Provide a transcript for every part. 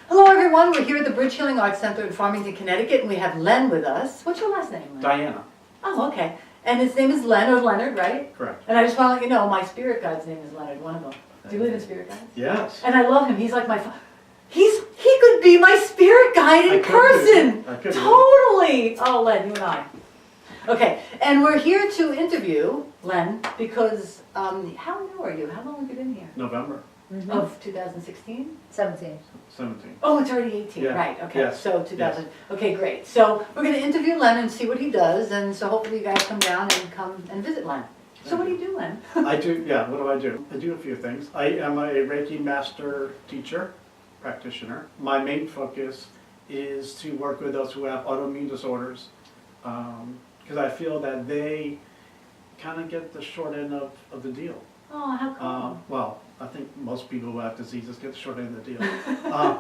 Hello everyone, we're here at the Bridge Healing Arts Center in Farmington, Connecticut, and we have Len with us. What's your last name, Len? Diana. Oh, okay. And his name is Len, or Leonard, right? Correct. And I just want to let you know, my spirit guide's name is Leonard, one of them. Do you believe in spirit guides? Yes. And I love him, he's like my, he could be my spirit guide in person! I could be. Totally! Oh, Len, you and I. Okay, and we're here to interview Len because, how new are you? How long have you been here? November Of 2016? 17. 17. Oh, it's already 18, Yeah. right, okay, Yes. so 2000, okay, great. So we're gonna interview Len and see what he does, and so hopefully you guys come down and come and visit Len. So what do you do, Len? I do, yeah, what do? I do a few things. I am a Reiki master teacher, practitioner. My main focus is to work with those who have autoimmune disorders, because I feel that they kind of get the short end of the deal. Oh, how come? Well, I think most people who have diseases get the short end of the deal.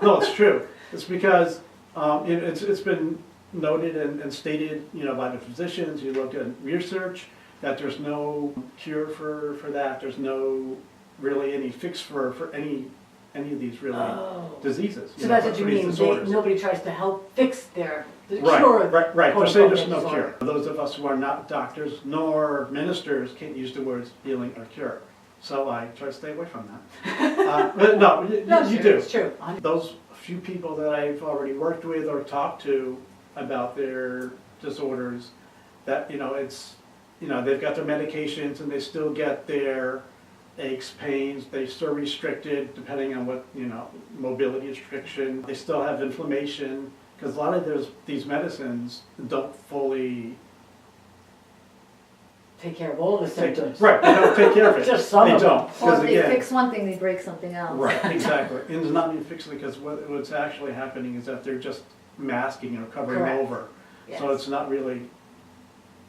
No, it's true. It's because it's been noted and stated, by the physicians. You look at research that there's no cure for that. There's no really any fix for any of these really diseases. So that's what you for these mean, disorders. nobody tries to help fix the Right, cure. right. Per se, there's no disorder. cure. Those of us who are not doctors nor ministers can't use the words healing or cure. So I try to stay away from that. But no, you do. It's true. Those few people that I've already worked with or talked to about their disorders, that it's they've got their medications and they still get their aches, pains. They're still restricted depending on what mobility restriction. They still have inflammation because a lot of these medicines don't fully Take care of all the symptoms. Right, they don't take care of it. Just some They of them. don't. Or if 'cause they again, fix one thing, they break something else. right, exactly. And it's not even fixing it because what's actually happening is that they're just masking or covering Correct. over. Yes. So it's not really,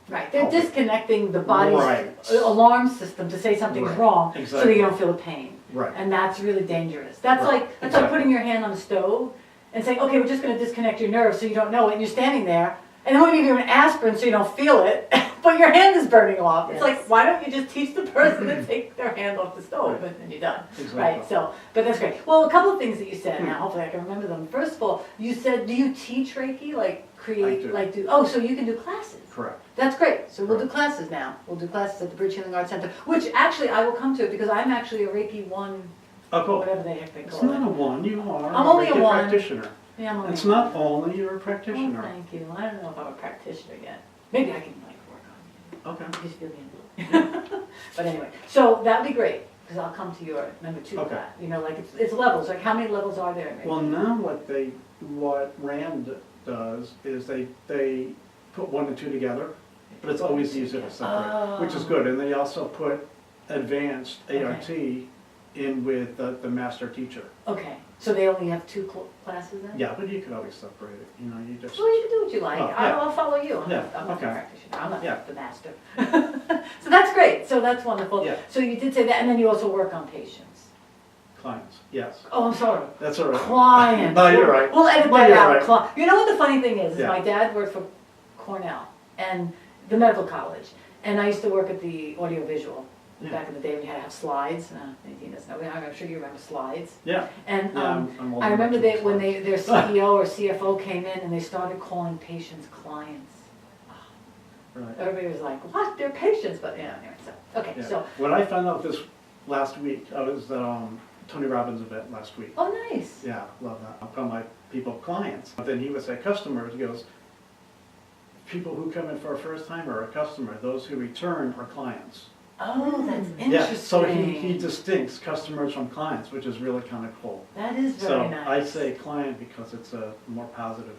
Right, they're Oh. disconnecting the body's Right. alarm system to say something's Right. wrong, so that Exactly. you don't feel the pain. right. And that's really dangerous. That's Right. like Exactly. putting your hand on the stove and saying, okay, we're just gonna disconnect your nerves so you don't know it, and you're standing there, and then we're gonna give you an aspirin so you don't feel it, but your hand is burning off. It's Yes. like, why don't you just teach the person to take their hand off the stove, Right. and then you're done. Exactly. Right, so, but that's great. Well, a couple of things that you said, now hopefully I can remember them. First of all, you said, do you teach Reiki, like create, I do. oh, so you can do classes? Correct. That's great. So we'll do Right. classes now. We'll do classes at the Bridge Healing Arts Center, which actually I will come to because I'm actually a Reiki 1, Oh, cool. whatever the heck they It's call not it. a one, you are I'm only a Reiki one. practitioner. Yeah, I'm only It's a not one. only you're a Oh, practitioner. thank you. I don't know if I'm a practitioner yet. Maybe I can work on Okay. it. Just feel the But anyway, so that'd be great because I'll come to your number 2 Okay. class. Like it's levels. Like how many levels are there in Reiki? Well, now what RAND does is they put 1 and 2 together, but it's always easier to separate, which is good. And they also put advanced ART in with the master teacher. Okay, so they only have 2 classes then? Yeah, but you could always separate it. You just Well, you can do what you like. Oh, yeah. I'll follow you. I'm Yeah, not the okay. practitioner. I'm not Yeah. the master. So that's great. So that's wonderful. Yeah. So you did say that, and then you also work on patients. clients. Yes, Oh, I'm sorry. that's all right. Clients. No, you're right. We'll edit No, that you're out. right. You know what the funny thing is Yeah. my dad worked for Cornell and the medical college, and I used to work at the audiovisual. Yeah. Back in the day, we had to have slides. Nadine doesn't know. I'm sure you remember slides. Yeah. And Yeah, I'm old I enough remember to when know. their CEO or CFO came in and they started calling patients clients. Right. Everybody was like, what? They're patients, but yeah, anyway, so, okay, Yeah. so, When I found out this last week, I was at Tony Robbins' event last week. oh, nice. Yeah, love that. I'll call my people clients. But then he would say customers. He goes, people who come in for a first time are a customer. Those who return are clients. Oh, that's interesting. Yeah, so he distincts customers from clients, which is really kind of cool. That is So very nice. I say client because it's a more positive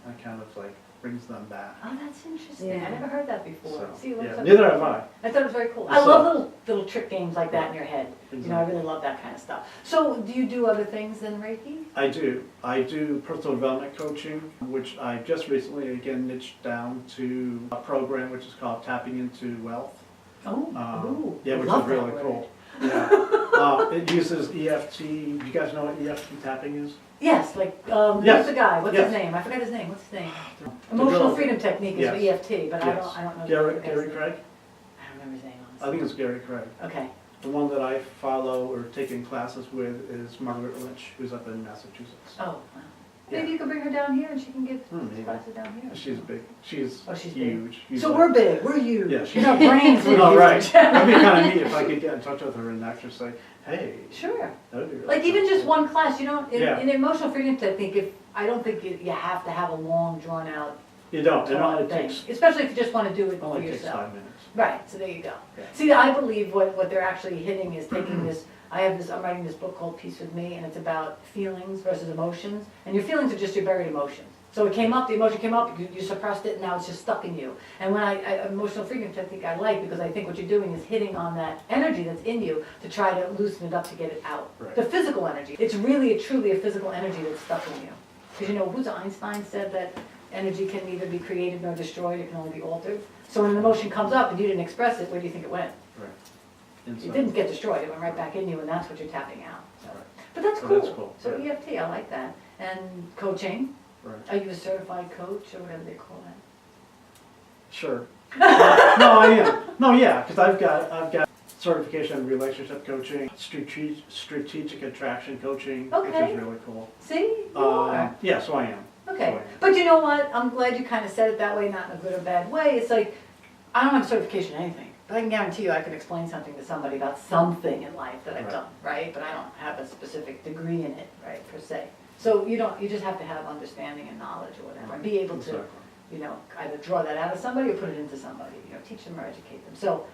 and it kind of like brings them back. Oh, that's interesting. Yeah. I never heard that before. So, See, you learn yeah, something neither have new. I. I thought it was very cool. I So- love little trick games like that in your head. I Exactly. really love that kind of stuff. So, do you do other things than Reiki? I do. I do personal development coaching, which I just recently again niched down to a program which is called Tapping Into Wealth. Oh, ooh, Yeah, which love is that really word. cool. Yeah. It uses EFT. You guys know what EFT tapping is? Yes, like, Yes. who's the guy? What's Yes. his name? I forgot his name. What's his name? The Emotional girl- freedom technique is Yes. EFT, but I Yes. don't know. Gary the guy's Craig? name. I don't remember his name, honestly. I think it's Gary Craig. Okay. The one that I follow or taking classes with is Margaret Lynch, who's up in Massachusetts. Oh, wow. Maybe you could bring her down here and she can give Maybe. classes down here. She's big. She's She's huge. She's So like- we're big, we're huge. Yeah, she's Our brains are No, huge. right. That'd be kind of neat if I could get in touch with her and actually say, hey. Sure. That'd be really Like even cool. just one class, you don't, Yeah. in emotional freedom, I don't think you have to have a long, drawn out You don't. It only thing. takes, Especially if you just want to do it for only takes yourself. 5 minutes. Right, so there you go. Yeah. See, I believe what they're actually hitting is taking this, I'm writing this book called Peace with Me, and it's about feelings versus emotions. And your feelings are just your buried emotions. So it came up, the emotion came up, you suppressed it, and now it's just stuck in you. And when emotional freedom technique I like, because I think what you're doing is hitting on that energy that's in you to try to loosen it up to get it out. Right. The physical energy. It's really, truly a physical energy that's stuck in you. Because you know, who's Einstein said that energy can neither be created nor destroyed, it can only be altered. So when an emotion comes up and you didn't express it, where do you think it went? Right. It Inside. didn't get destroyed, it went right back in you, and that's what you're tapping out. So. Right. But that's Oh, cool. that's cool, So yeah. EFT, I like that. And coaching, Right. are you a certified coach or whatever they call that? Sure. No, I am. No, yeah, because I've got certification in relationship coaching, strategic attraction coaching, which Okay. is really cool. See, you are. Yeah, so I am. Okay, So I am. but you know what? I'm glad you kind of said it that way, not in a good or bad way. It's like, I don't have certification in anything, but I can guarantee you I can explain something to somebody about something in life that I've Right. done, right? But I don't have a specific degree in it, right, per se. So you just have to have understanding and knowledge or whatever, and be able to, Exactly. you know, either draw that out of somebody or put it into somebody, you know, teach them or educate them. So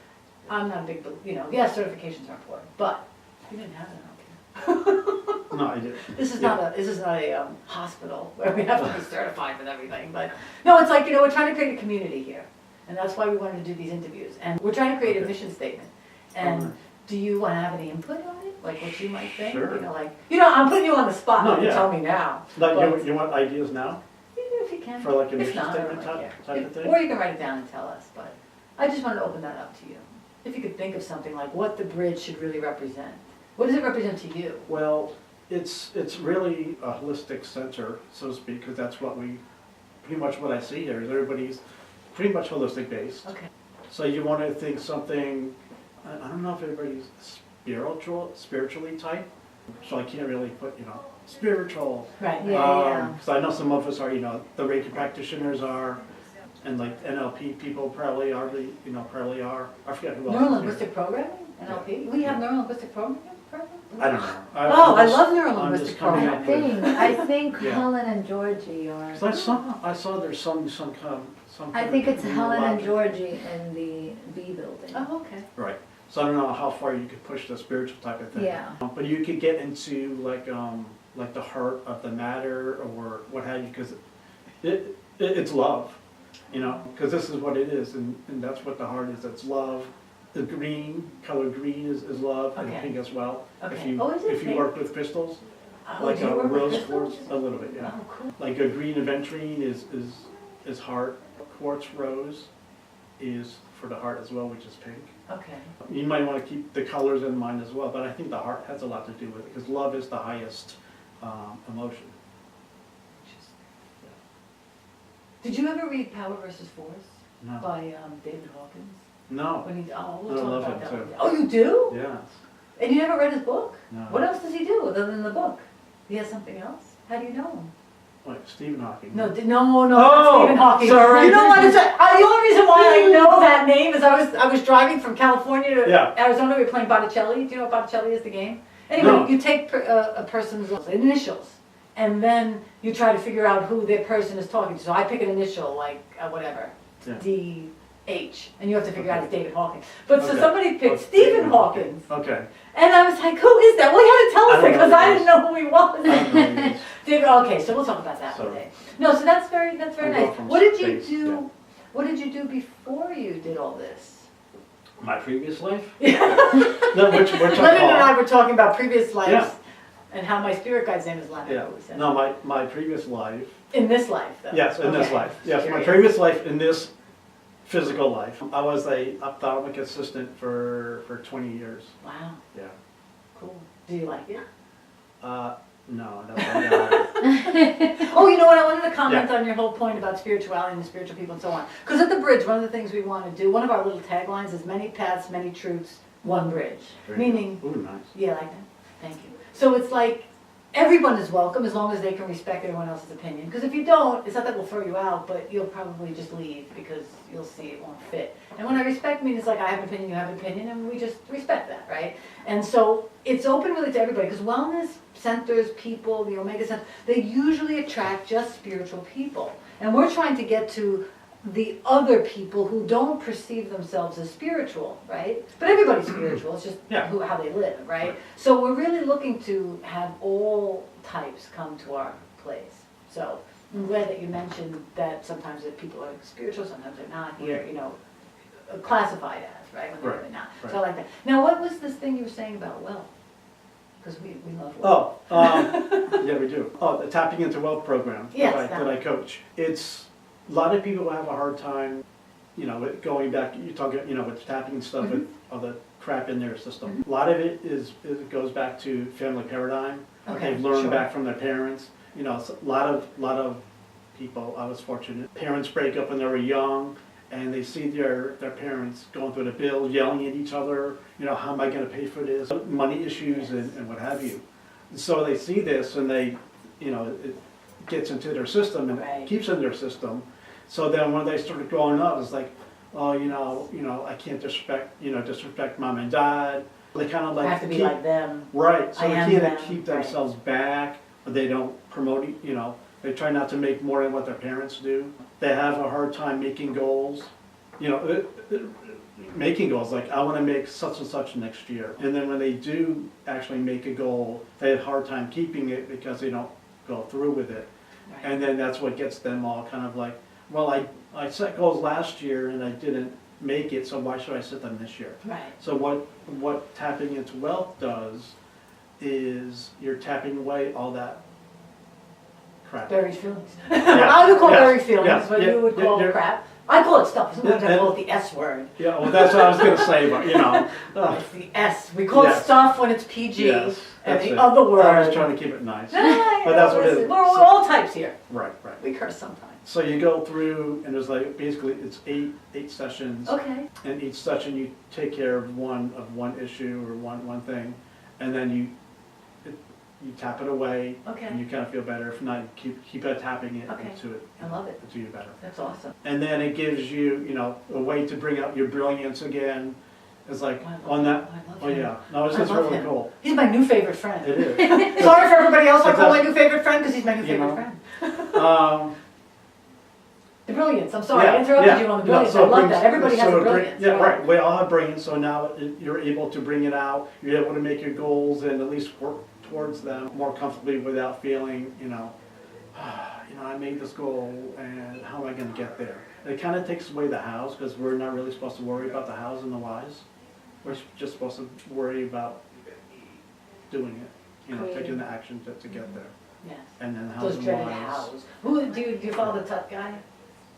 I'm not a big, yes, certifications are important, but if you didn't have it, I don't care. No, I did. This is Yeah. not a hospital where we have to be certified with everything, but, no, it's like, we're trying to create a community here. And that's why we wanted to do these interviews. And we're trying to create a Okay. mission statement. And Okay. do you want to have any input on it? Like what you might think? Sure. I'm putting you on the spot, No, you yeah. tell me now. Like, But- you want ideas now? If you can. For like a If mission not, I don't statement really type care. of thing? Or you can write it down and tell us, but I just wanted to open that up to you. If you could think of something like what the bridge should really represent. What does it represent to you? Well, it's really a holistic center, so to speak, because that's pretty much what I see here, is everybody's pretty much holistic based. Okay. So you want to think something, I don't know if everybody's spiritually type, so I can't really put, spiritual. Right, yeah. Because I know some of us are, the Reiki practitioners are, and like NLP people probably are, probably are. I forget who else. is here. Neuro-linguistic programming, NLP? We have neuro-linguistic programming? I don't know. Oh, I love I'm neuro-linguistic just coming programming. up with. I think Yeah. Helen and Georgie are. 'Cause I saw there's some kind I of think it's Helen and neurologic- Georgie in the B building. Oh, okay. Right. So I don't know how far you could push the spiritual type of thing. Yeah. But you could get into like the heart of the matter or what have you, because it's love, because this is what it is, and that's what the heart is. It's love. The color green is love, and Okay. pink as well. Okay. Oh, is it If you pink? work with crystals, Oh, like do you a work with rose crystals? quartz, a little bit, yeah. Oh, cool. Like a green aventurine is heart. Quartz rose is for the heart as well, which is pink. Okay. You might want to keep the colors in mind as well, but I think the heart has a lot to do with it, because love is the highest emotion. Did you ever read Power versus Force No. by David Hawkins? No. We'll I talk love about him that too. one. Oh, you do? Yes. And you never read his book? No. What else does he do other than the book? He has something else? How do you know him? Like Stephen Hawking. No, no, Oh, not Stephen Hawking. sorry. You know what? The only reason why I know that name is I was driving from California to Yeah. Arizona. We were playing Botticelli. Do you know what Botticelli is, the game? Anyway, No. you take a person's initials, and then you try to figure out who their person is talking to. So I pick an initial, like whatever, Yeah. D-H, and you have to figure out it's David Hawking. But so Okay. somebody picked Oh, Stephen Hawking. Okay. And I was like, who is that? Well, he had to tell us I don't it because know I who it didn't know who he was. I don't know who it is. David, okay, so we'll talk about that one Sorry. day. No, so that's very I nice. go from What did you space, do? yeah. What did you do before you did all this? My previous life? Yeah. No, which Leonard and I I were talking about previous lives Yeah. and how my spirit guide's name is Leonard. Yeah. We said. No, my previous life. In this life, though. Yes, in this Okay. life. Yes, my Curious. previous life in this physical life. I was a ophthalmic assistant for 20 years. Wow, Yeah. cool. Do you like it? No, that's not Oh, you know what? I wanted to comment on your whole point about spirituality and the spiritual people and so on. Because at the bridge, one of the things we want to do, one of our little taglines is many paths, many truths, one bridge. Meaning, Ooh, nice. yeah, like that. Thank you. So it's like everyone is welcome as long as they can respect everyone else's opinion. Because if you don't, it's not that we'll throw you out, but you'll probably just leave because you'll see it won't fit. And when I respect means it's like I have an opinion, you have an opinion, and we just respect that, right? And so it's open really to everybody because wellness centers, people, the Omega Center, they usually attract just spiritual people. And we're trying to get to the other people who don't perceive themselves as spiritual, right? But everybody's spiritual, it's just how they live, right? So we're really looking to have all types come to our place. So I'm glad that you mentioned that sometimes that people are spiritual, sometimes they're not here, you know, classified as, right? When they're really not. So I like that. Now, what was this thing you were saying about wealth? Because we love wealth. Yeah, we do. The Tapping into Wealth program that I coach. It's a lot of people have a hard time, you know, with going back, you talk, you know, with tapping and stuff, with all the crap in their system. A lot of it goes back to family paradigm. Okay, They've learned back from their parents. You know, a lot of people, I was fortunate, parents break up when they were young and they see their parents going through the bill, yelling at each other, you know, how am I going to pay for this? Money issues and what have you. And so they see this and they, you know, it gets into their system and it keeps in their system. So then when they started growing up, it's like, oh, you know, I can't disrespect mom and dad. They kind of like have to be like them. Right. So they can't keep themselves back, or they don't promote it, you know. They try not to make more than what their parents do. They have a hard time making goals. You know, making goals, like I want to make such and such next year. And then when they do actually make a goal, they have a hard time keeping it because they don't go through with it. Right. And then that's what gets them all kind of like, well, I set goals last year and I didn't make it, so why should I set them this year? Right. So what tapping into wealth does is you're tapping away all that crap. Buried feelings. I would call buried feelings, but you would call crap. I call it stuff. Sometimes I call it the S word. Yeah, well, that's what I was going to say, but you know. It's the S. We call it stuff when it's PG, and the other word. I was trying to keep it nice. But that's what it is. We're all types here. Right. We curse sometimes. So you go through, and there's like, basically, it's eight sessions. Okay. And each session you take care of one issue or one thing, and then you tap it away. Okay. And you kind of feel better. If not, you keep tapping it into it. I love it. Until you're better. That's awesome. And then it gives you, you know, a way to bring out your brilliance again. It's like on that. I love him. Yeah. No, it's just really cool. He's my new favorite friend. It is. Sorry for everybody else I call my new favorite friend because he's my new favorite friend. The brilliance. I'm sorry, I interrupted you on the brilliance. I love that. Everybody has a brilliance. Right. We all have brilliance, so now you're able to bring it out. You're able to make your goals and at least work towards them more comfortably without feeling, you know, I made this goal and how am I going to get there? It kind of takes away the hows because we're not really supposed to worry about the hows and the whys. We're just supposed to worry about doing it, you know, taking the action to get there. Yes. And then those dreaded hows. Who do you follow the Tut guy?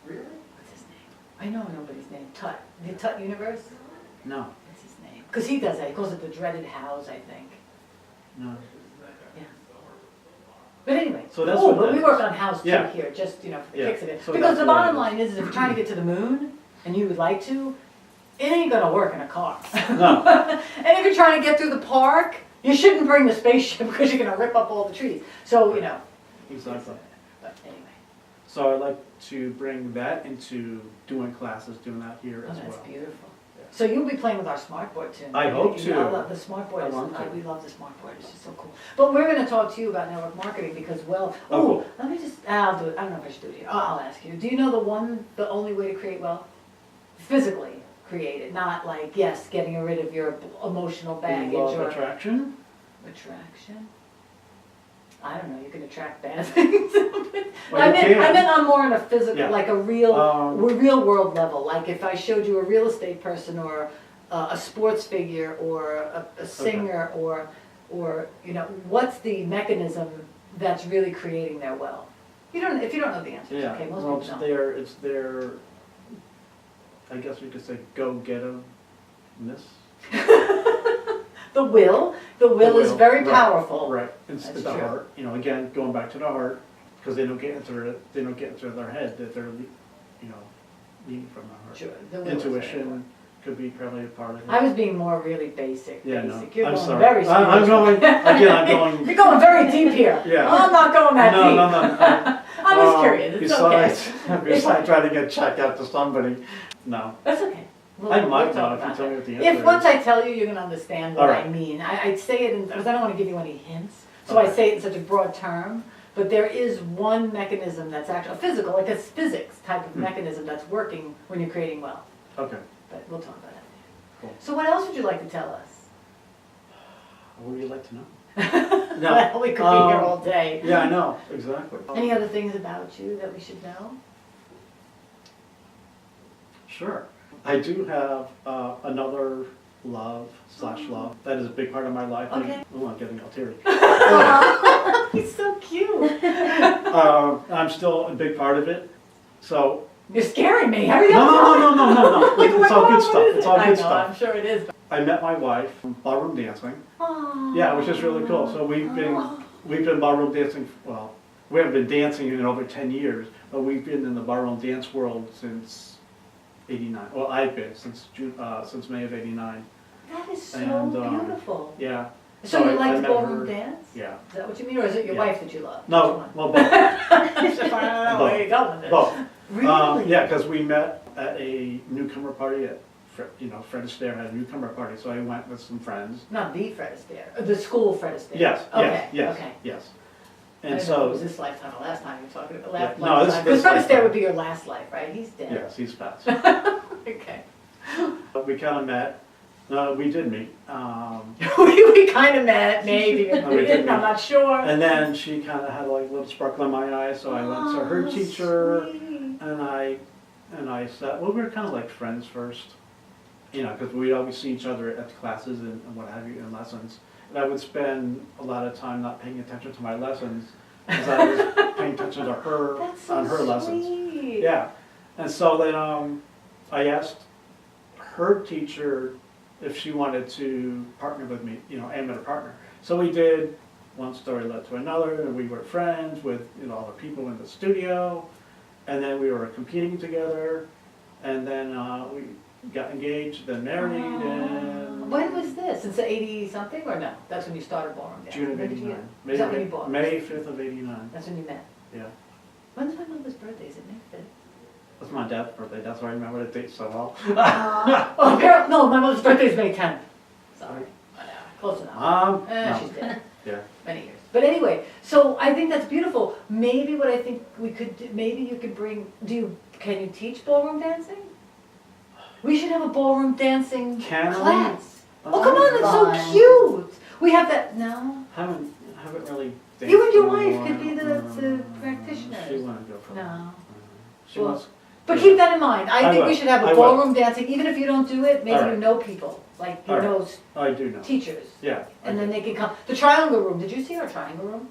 Really? What's his name? I know nobody's name. Tut. The Tut Universe? No. What's his name? Because he does that. He calls it the dreaded hows, I think. No. Yeah. But anyway. So that's but we work on hows too here, just for the kicks of it. So because the bottom line is if you're trying to get to the moon and you would like to, it ain't gonna work in a car. No. And if you're trying to get through the park, you shouldn't bring the spaceship because you're gonna rip up all the trees. So, you know. Exactly. But anyway. So I'd like to bring that into doing classes, doing that here as well. That's beautiful. So you'll be playing with our smart board too. I hope to. I love the smart board. We love the smart board. It's just so cool. But we're going to talk to you about network marketing because, cool. let me just, I'll do it. I don't know if I should do it here. I'll ask you. Do you know the only way to create wealth? Physically create it, not like, getting rid of your emotional baggage or attraction? Attraction? I don't know, you can attract bad things. Well, I meant on more on a physical, like a real world level. Like if I showed you a real estate person or a sports figure or a singer or you know, what's the mechanism that's really creating their wealth? If you don't know the answer, okay, most people don't. It's their, I guess we could say, go-get-em-ness. The will is very powerful. Right, it's the heart. You know, again, going back to the heart, because they don't get into their head that they're, you know, leading from the heart. Sure. The will Intuition, could be probably a part of it. I was being more really basic. Yeah, no, basic. You're I'm going sorry. very I'm going, again, I'm going. You're going very deep here. Yeah. I'm not going that No, deep. no, no. I'm just curious. It's okay. Besides trying to get checked out to somebody, no. That's okay. I We'll might talk know if you about tell that. me what the answer is. If once I tell you, you're gonna understand what All I right. mean. I'd say it because I don't wanna give you any hints, so I Okay. say it in such a broad term. But there is one mechanism that's actually, a physical, like a physics type of mechanism that's working when you're creating wealth. Okay. But we'll talk about that. Cool. So what else would you like to tell us? What would you like to know? Well, we could be here all day. Yeah, I know, exactly. Any other things about you that we should know? Sure. I do have another love that is a big part of my life. Okay. Oh, I'm getting all teary. He's so cute. I'm still a big part of it. So, You're scaring me. Hurry up. no. Like, It's all good stuff. It's all I good know, stuff. I'm sure it is. I met my wife from ballroom dancing. Aww. Yeah, which is really cool. So we've been ballroom dancing, well, we haven't been dancing in over 10 years, but we've been in the ballroom dance world since '89. Well, I've been since May of '89. That is so And, beautiful. Yeah. So you I like met ballroom her- dance? Yeah. Is that what you mean, or is it your Yeah. wife that you love? No, well, both. I should find out where you're going with this. Both. Really? Yeah, because we met at a newcomer party at, Fred Astaire had a newcomer party, so I went with some friends. Not the Fred Astaire, the school Fred Astaire. Yes, Okay, yes, okay. yes. I And didn't know if it was so, this lifetime or last time you were talking about. Yeah, Last no, this lifetime. Because Fred lifetime. Astaire would be your last life, right? He's dead. yes, he's fast. Okay. But we kind of met, we did meet. We kind of met, maybe. No, we We didn't, did I'm meet. not sure. And then she kind of had like a little sparkle in my eye, so I went to her Oh, teacher, sweet. and I said, well, we were kind of like friends first, because we'd always see each other at the classes and what have you, and lessons. And I would spend a lot of time not paying attention to my lessons, because I was paying attention to her That's so on her lessons. sweet. Yeah, and so then I asked her teacher if she wanted to partner with me, aim at a partner. So we did. One story led to another, and we were friends with all the people in the studio, and then we were competing together, and then we got engaged, then married, and When was this? It's 80 something or no? That's when you started ballroom dancing. June of When did you '89. get- Is that when you bought? May 5th of '89. That's when you met. Yeah, When's my mother's birthday? Is it May 5th? that's my dad's birthday. That's why I remember the date so well. Oh, apparently, no, my mother's birthday is May 10th. Sorry. Close enough. No. She's dead. Yeah. Many years. But anyway, so I think that's beautiful. Maybe what I think we could do, maybe you could bring, can you teach ballroom dancing? We should have a ballroom dancing Can we? class. Oh, come on, it's Fun. so cute. We have that, no? Haven't really. You and your danced in a wife could be the while. practitioners. She wouldn't go for that. No. She Well, wants. But keep that in mind. I I think we will. should have I a will. ballroom dancing, even if you don't do it, maybe All you right. know people, like you All right. know I do know. teachers. Yeah. I And then do. they can come. The triangle room, did you see our triangle room?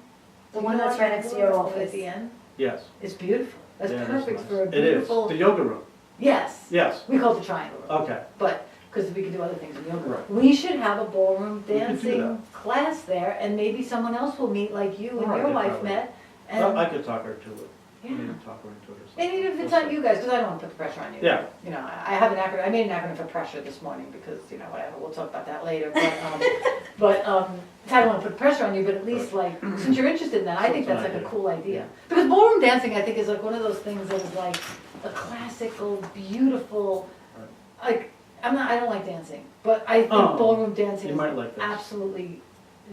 The You one know that's our right next to triangle your room office. At the end? Yes. It's beautiful. That's Yeah, perfect nice. for a It is. beautiful. The yoga room. Yes. Yes. We call it the triangle room. Okay. But, because we can do other things in yoga. Right. We should have a ballroom We could do dancing class there, and maybe someone else will meet like you and Oh, I your could wife probably. met. Well, I And, could talk her to it. yeah. Maybe talk her into it or something. And even if it's We'll not see. you guys, because I don't want to put the pressure on you. Yeah. I have an acronym, I made an acronym for pressure this morning because, whatever, we'll talk about that later. But I don't want to put pressure on you, but at least like, since you're interested in that, I think That's that's an like a idea. cool idea. Because ballroom dancing, I think, is like one of those things that is like a classical, beautiful, like, I don't like dancing, but I think Oh, ballroom dancing you is might like this. absolutely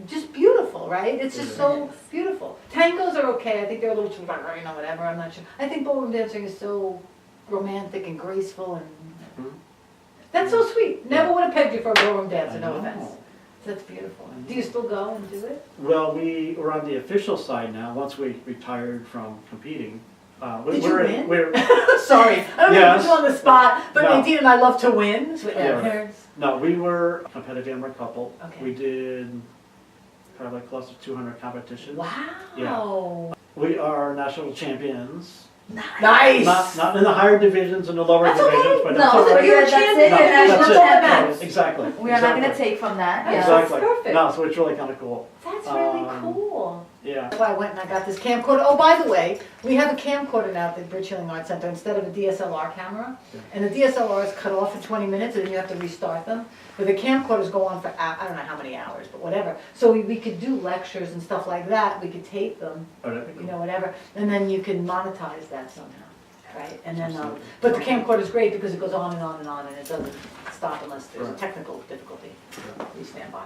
just beautiful, right? It's just It so is. beautiful. Tangos are okay, I think they're a little too, whatever, I'm not sure. I think ballroom dancing is so romantic and graceful and, Mhm. that's so sweet. Never would have pegged you for a ballroom dancer, I no know. offense. That's beautiful. I know. Do you still go and do it? Well, we were on the official side now, once we retired from competing. Did you win? We're, Sorry, I don't mean to put Yes. you on the spot, but No. Nadine and I love to win. So Yeah. parents. no, we were a competitive amateur couple. Okay. We did probably close to 200 competitions. Wow. We are national champions. Nice. Not in the higher divisions and the lower That's okay. divisions, but No, that's all so right. you're a that's it, champion. you're No, national that's it. champions. Yeah, exactly. We are not gonna exactly. take from that, That's yes. right. Exactly. perfect. No, so it's really kind of cool. That's really Um, cool. Yeah. That's why I went and I got this camcorder. Oh, by the way, we have a camcorder now at the Bridge Healing Arts Center instead of a DSLR camera. Yeah. And the DSLRs cut off for 20 minutes and then you have to restart them. But the camcorders go on for, I don't know how many hours, but whatever. So we could do lectures and stuff like that. We could tape them, Oh, that'd be you cool. know, whatever. And then you can monetize that somehow, right? And then, Absolutely. but the camcorder's great because it goes on and on and on and it doesn't stop unless there's a Right. technical difficulty. Yeah. We stand by.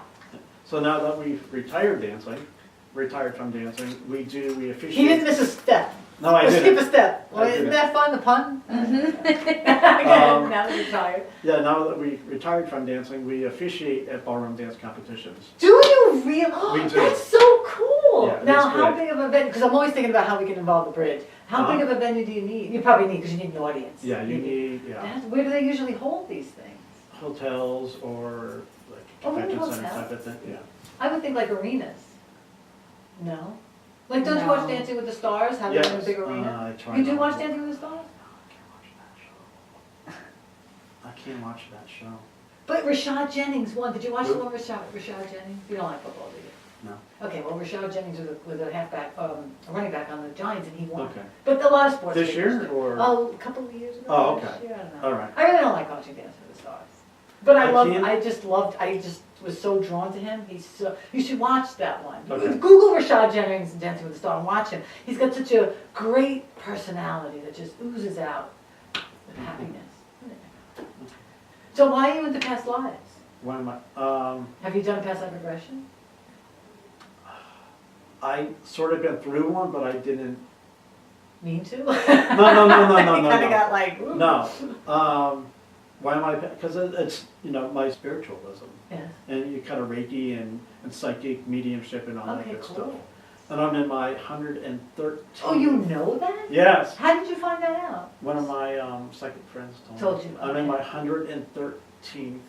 So now that we've retired from dancing, we officiate. He didn't miss a step. No, I Let's skip didn't. a step. Well, I isn't didn't. that fun, the pun? Mm-hmm. Now that you're tired. Yeah, now that we retired from dancing, we officiate at ballroom dance competitions. Do you really? We do. That's so cool. Yeah, Now, it's how great. big of a venue, because I'm always thinking about how we can involve the bridge. How big of a venue do you need? You probably need, because you need an audience. Yeah, you need, Where do they usually hold these things? hotels or like Oh, really, convention center hotels? type of thing, yeah. I would think like arenas. No? Like, don't you watch No. Dancing with the Stars? Have they in a big arena? I try You do not watch to. Dancing with the Stars? I can't watch that show. But Rashad Jennings won. Did you watch the Who? one with Rashad Jennings? You don't like football, do you? No. Okay, well, Rashad Jennings was a halfback, a running back on the Giants, and he won. Okay. But a lot of sports. This figures year, do. or- Oh, a couple of years ago. Oh, this okay. year, I don't know. All right. I really don't like watching Dance with the Stars. But I can't- I just was so drawn to him. You should watch that one. Okay. Google Rashad Jennings and Dancing with the Stars and watch him. He's got such a great personality that just oozes out with happiness. So why are you into past lives? When am I, Have you done past life regression? I sort of been through one, but I didn't, Mean to? no, no. You kinda got like, ooh. No. Why am I, because it's, my spiritualism. Yes. And you kind of Reiki and psychic mediumship and all that Okay, good stuff. cool. And I'm in my 113th. Oh, you know that? Yes. How did you find that out? One of my psychic friends Told me. you, I'm in okay. my 113th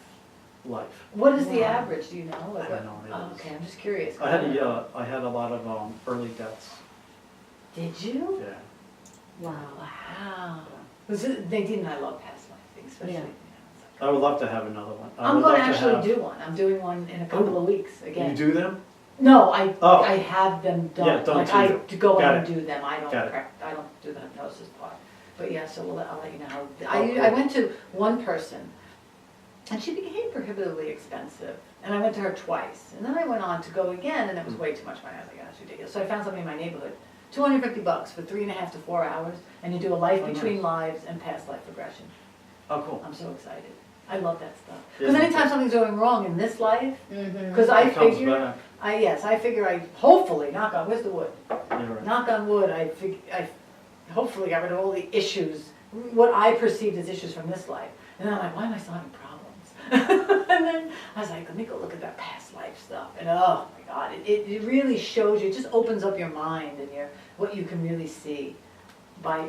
life. What is the Wow. average, do you know? Like I don't know what- what it oh, is. okay, I'm just curious. I had a lot of early deaths. Did you? Yeah. Wow. Wow. Nadine and I love past life things, especially. Yeah. You know, it's I would love to have another one. I I'm would going to love actually have- do one. I'm doing one in a couple of weeks again. You do them? No, Oh. I have them done. Yeah, done Like to I you. to go in Got and it. do them. I don't Got it. I don't do the hypnosis part. But yeah, so I'll let you know how. Oh, cool. I went to one person, and she became prohibitively expensive. And I went to her twice, and then I went on to go again, and it was way too much money. I was like, that's ridiculous. So I found something in my neighborhood, $250 for 3.5 to 4 hours, and you do a life Oh, between nice. lives and past life regression. Oh, cool. I'm so excited. I love that stuff. Yeah, Because me anytime too. something's going wrong in this life, Mm-hmm. because I It comes figure, back. I figure I hopefully, knock on, where's the wood? You're right. Knock on wood, I hopefully got rid of all the issues, what I perceived as issues from this life. And then I'm like, why am I still having problems? And then I was like, let me go look at that past life stuff. And oh my God, it really shows you, it just opens up your mind and what you can really see by,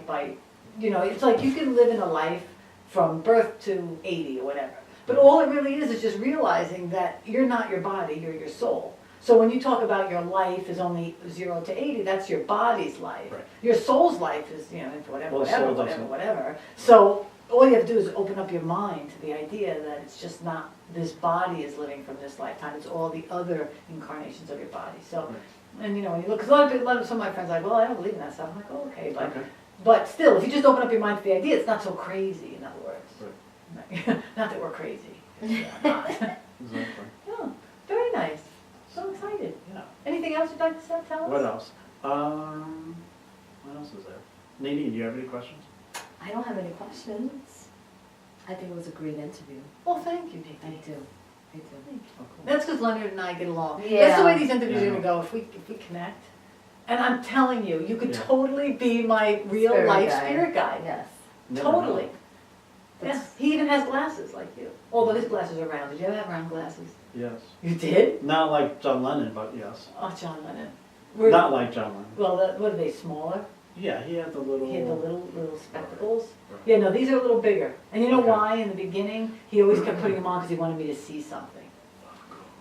it's like you can live in a life from birth to 80 or whatever. But all it really is just realizing that you're not your body, you're your soul. So when you talk about your life is only 0 to 80, that's your body's life. Right. Your soul's life is, whatever, Well, the soul whatever, doesn't. whatever. So all you have to do is open up your mind to the idea that it's just not this body is living from this lifetime. It's all the other incarnations of your body. So, Right. and when you look, because some of my friends are like, well, I don't believe in that stuff. I'm like, oh, okay, Okay. but still, if you just open up your mind to the idea, it's not so crazy. In other words, Right. not that we're crazy. Not. Exactly. Oh, very nice. So excited. Yeah. Anything else you'd like to tell us? What else? What else is there? Nadine, do you have any questions? I don't have any questions. I think it was a great interview. Well, thank you, I Nikki. do. I do. Thank you. Oh, cool. That's because Leonard and I get along. That's Yeah. the way these interviews Yeah. are gonna go. If we connect, and I'm telling you, you could Yeah. totally be my real Spirit life guide. spirit guide. Yes. Never know. Totally. Yeah. He even has glasses like you. Although his glasses are round. Did you ever have round glasses? Yes. You did? Not like John Lennon, but yes. Oh, John Lennon. Not like John Lennon. Well, what are they, smaller? Yeah, he had the little. He had the little spectacles. Right. Yeah, no, these are a little bigger. And you know Okay. why? In the beginning, he always kept putting them on because he wanted me to see something.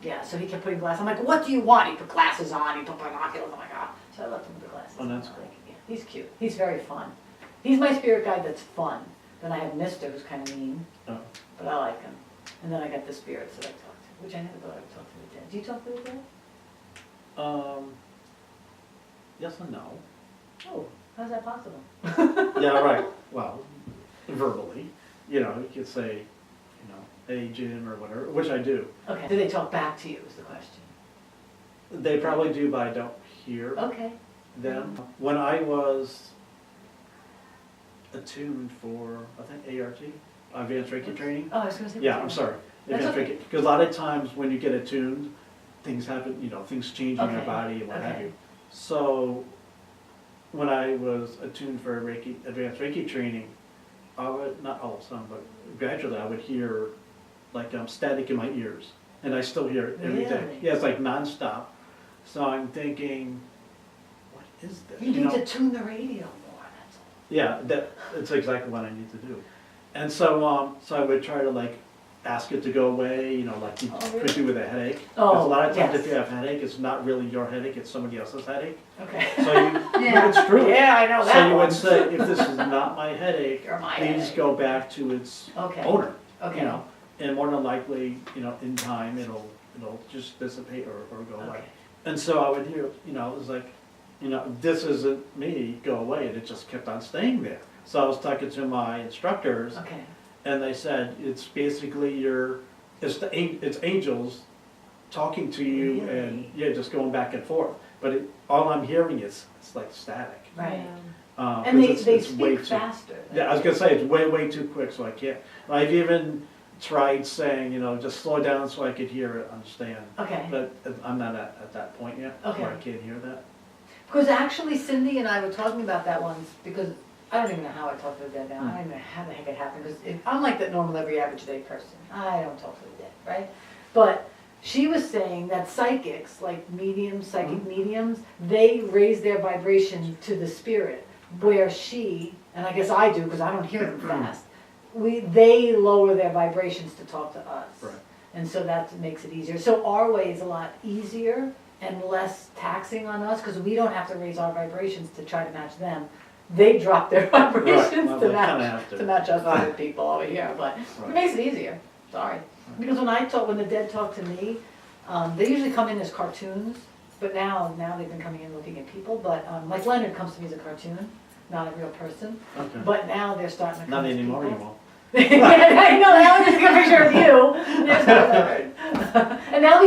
Yeah, so he kept putting glasses. I'm like, what do you want? He put glasses on. He put binoculars. I'm like, ah. So I left him with the glasses. Oh, that's on. cool. Like, yeah, he's cute. He's very fun. He's my spirit guide that's fun. Then I have Mister, who's kind of mean, Oh. but I like him. And then I got the spirits that I talk to, which I never thought I would talk to the dead. Do you talk to the dead? yes and no. Oh, how's that possible? Yeah, right, well, verbally, you know, you could say, you know, hey, Jim, or whatever, which I do. Okay, do they talk back to you is the question. They probably do, but I don't hear Okay. them. When I was attuned for, I think, ART, Advanced Reiki training. Oh, I was gonna say. Yeah, I'm sorry. That's Advanced okay. Reiki, because a lot of times when you get attuned, things happen, you know, things change in your Okay, body and what have okay. you. So, when I was attuned for Reiki, Advanced Reiki training, I would, not all of a sudden, but gradually I would hear like static in my ears. And I still hear it every day. Really? Yeah, it's like nonstop. So I'm thinking, what is this? You need know? to tune the radio more, that's all. Yeah, that's exactly what I need to do. And so, so I would try to like ask it to go away, you know, like you Oh, could really? do with a headache. Oh, Because a lot of times yes. if you have a headache, it's not really your headache, it's somebody else's headache. Okay. So you, Yeah. it's true. Yeah, I know that So you one. would say, if this is not my headache, You're my please headache. go back to its Okay. owner. Okay. You know, and more than likely, you know, in time, it'll just dissipate or go away. Okay. And so I would hear, you know, it was like, you know, this isn't me, go away, and it just kept on staying there. So I was talking to my instructors, Okay. and they said, it's basically it's angels talking to you, and, Really? yeah, just going back and forth. But all I'm hearing is, it's like static. Right. Yeah. And they, 'cause they it's way speak too- faster. Yeah, I was gonna say, it's way too quick, so I can't. I've even tried saying, you know, just slow down so I could hear it, understand. Okay. But I'm not at that point yet, Okay. where I can't hear that. Because actually Cindy and I were talking about that once, because I don't even know how I talk to the dead now. I don't even know how the heck it happened, because I'm like that normal every average day person. I don't talk to the dead, right? But she was saying that psychics, like mediums, psychic mediums, they raise their vibration to the spirit, where she, and I guess I do because I don't hear them fast, they lower their vibrations to talk to us. Right. And so that makes it easier. So our way is a lot easier and less taxing on us because we don't have to raise our vibrations to try to match them. They drop their vibrations Well, to they kinda have match to. to match us other people over here, but Right. it makes it easier. Sorry. Because when the dead talk to me, they usually come in as cartoons, but now they've been coming in looking at people. But like Leonard comes to me as a cartoon, not a real person. Okay. But now they're starting to come Not as anymore, people. you won't. I know, now I'm just gonna picture of you. There's no Leonard. And now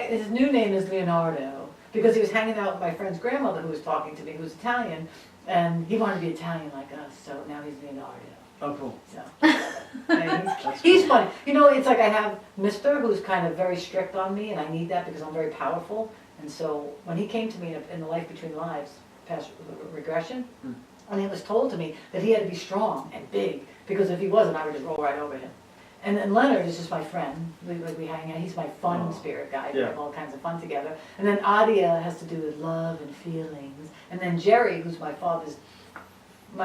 his new name is Leonardo, because he was hanging out with my friend's grandmother who was talking to me, who's Italian, and he wanted to be Italian like us, so now he's Leonardo. Oh, cool. So, yeah, That's he's cool. funny. You know, it's like I have Mister, who's kind of very strict on me, and I need that because I'm very powerful. And so when he came to me in the Life Between Lives, past regression, and it was told to me that he had to be strong and big, because if he wasn't, I would just roll right over him. And then Leonard is just my friend. We hang out. He's my fun Oh. spirit guy. We Yeah. have all kinds of fun together. And then Adia has to do with love and feelings. And then Jerry, who's my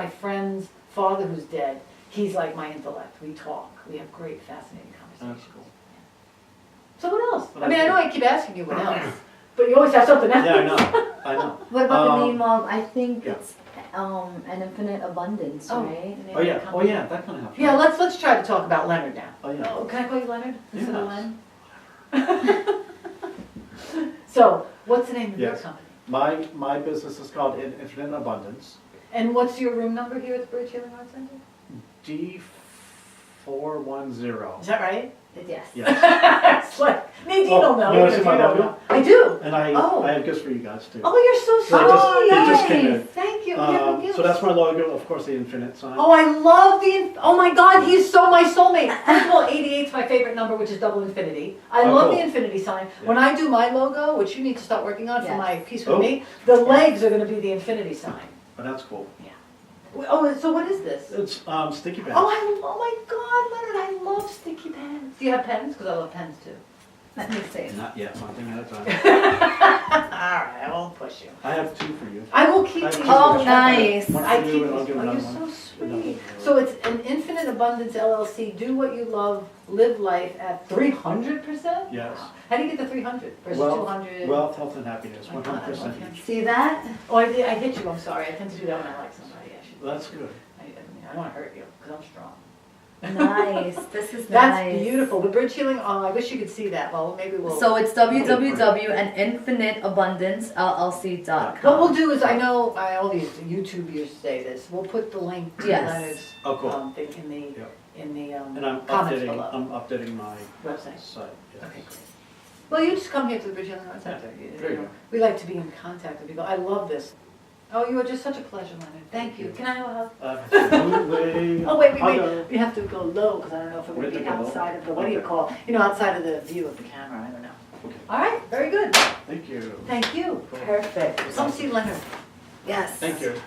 friend's father who's dead, he's like my intellect. We talk. We have great, fascinating conversations. That's cool. So what else? Well, I mean, I that's know I keep asking you what else, but you always have something else. Yeah, I know, I know. What about the name of, I think yeah. it's an infinite abundance, Oh. right? Oh, yeah, that kind of helps. Yeah, let's try to talk about Leonard now. Oh, yeah. Oh, can I call you Leonard instead of Yes. Len? So, what's the name of your Yes. company? My business is called Infinite Abundance. And what's your room number here at the Bridge Healing Arts Center? D410. Is that right? Yes. Yes. It's like, Nadine Oh, will know. you wanna even see if my you don't logo? know. I do. And I Oh. have gifts for you guys too. Oh, you're so So sweet. it just came in. Thank you. Yeah, So that's my logo, of course, the infinite sign. Oh, I love oh my God, he's so my soulmate. First of all, 88's my favorite number, which is double infinity. I Oh, love cool. the infinity sign. Yeah. When I do my logo, which you need to start working on for Yes. my piece with Oh. me, the legs are gonna be the infinity sign. Oh, that's cool. Oh, so what is this? It's sticky pens. Oh my God, Leonard, I love sticky pens. Do you have pens? Because I love pens too. Let me see. Not yet, one thing at a time. All right, I won't push you. I have two for you. I will keep I have these. two Oh, for you. nice. One I for keep you, and I'll these. give Oh, another you're one. so Another sweet. one. So it's an Infinite Abundance LLC. Do what you love, live life at 300%? Yes. How do you get the 300 versus Wealth, 200? wealth, health, and happiness, Oh my God, I 100% love him. each. See that? Oh, I hit you. I'm sorry. I tend to do that when I like somebody. That's good. I don't want to hurt you because I'm strong. Nice, this is That's nice. beautiful. The bridge healing, oh, I wish you could see that. Well, maybe we'll. So it's www.infiniteabundancellc.com. What we'll do is, I know, all these YouTubers say this, we'll put the link to Yes. Leonard's Oh, cool. thing in the And I'm comments updating, below. I'm updating my Website. site, yes. Okay, great. Well, you just come here to the Bridge Healing Arts Center. There you go. We like to be in contact with people. I love this. Oh, you are just such a pleasure, Leonard. Thank you. Can I have a hug? Absolutely. Oh, wait, I'll go. we have to go low, because I don't know if we're We gonna have be to go low? outside of the, what do you Okay. call, outside of the view of the camera, I don't know. Okay. All right, very good. Thank you. Thank you. Cool. Perfect. Come see Leonard. Yes. Thank you.